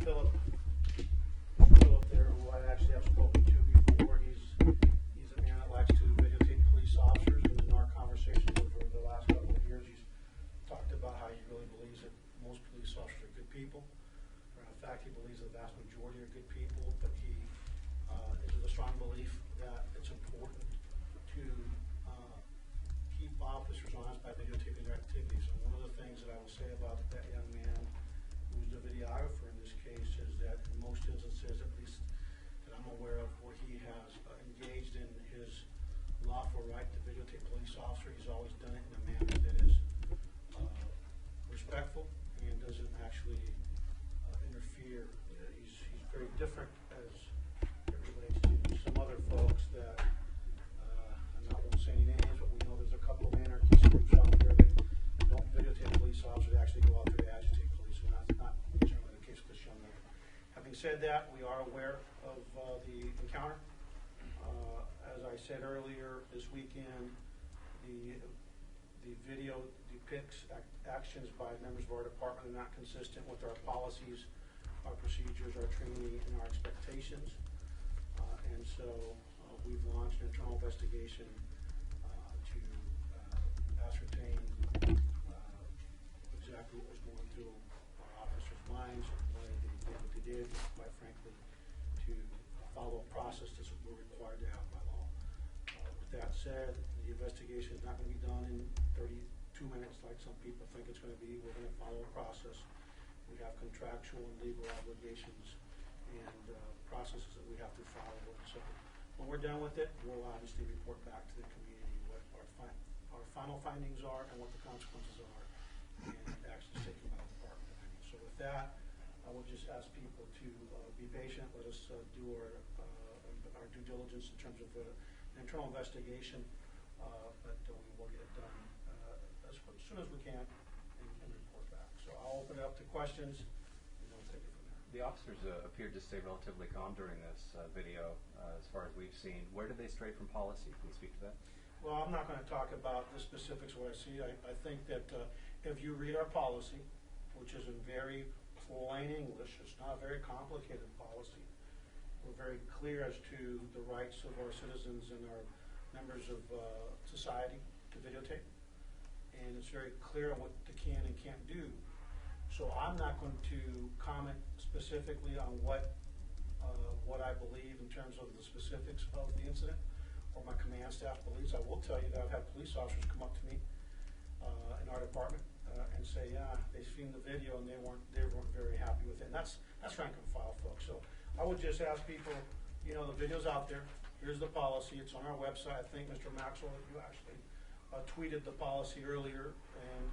Philip there, who I actually have spoken to before. He's a man that likes to videotape police officers, and in our conversations over the last couple of years, he's talked about how he really believes that most police officers are good people. Or in fact, he believes the vast majority are good people, but he is of the strong belief that it's important to keep officers honest by videotaping their activities. And one of the things that I will say about that young man, who's the videographer in this case, is that in most instances, at least that I'm aware of, where he has engaged in his lawful right to videotape police officer, he's always done it in a manner that is respectful and doesn't actually interfere. He's very different as it relates to some other folks that I won't say any names, but we know there's a couple of anarchist groups out there that don't videotape police officers, they actually go out there to agitate police, and that's not generally the case with this young man. Having said that, we are aware of the encounter. As I said earlier, this weekend, the video depicts actions by members of our department that are not consistent with our policies, our procedures, our training, and our expectations. And so we've launched an internal investigation to ascertain exactly what was going through our officers' minds, why they did what they did, quite frankly, to follow a process that we're required to have by law. With that said, the investigation is not going to be done in 32 minutes like some people think it's going to be. We're going to follow a process. We have contractual and legal obligations and processes that we have to follow. So when we're done with it, we'll obviously report back to the community what our final findings are and what the consequences are, and actions taken by the department. So with that, I will just ask people to be patient. Let us do our due diligence in terms of an internal investigation, but we will get it done as soon as we can and report back. So I'll open it up to questions, and we'll take it from there. The officers appeared to stay relatively calm during this video, as far as we've seen. Where did they stray from policy? Can you speak to that? Well, I'm not going to talk about the specifics of what I see. I think that if you read our policy, which is in very plain English, it's not a very complicated policy. We're very clear as to the rights of our citizens and our members of society to videotape. And it's very clear on what they can and can't do. So I'm not going to comment specifically on what I believe in terms of the specifics of the incident or my command staff believes. I will tell you that I've had police officers come up to me in our department and say, yeah, they've seen the video and they weren't very happy with it. And that's rank and file, folks. So I would just ask people, you know, the video's out there. Here's the policy. It's on our website. I think, Mr. Maxwell, you actually tweeted the policy earlier, and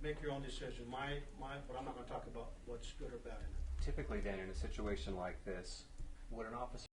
make your own decision. But I'm not going to talk about what's good or bad in it. Typically, then, in a situation like this, would an officer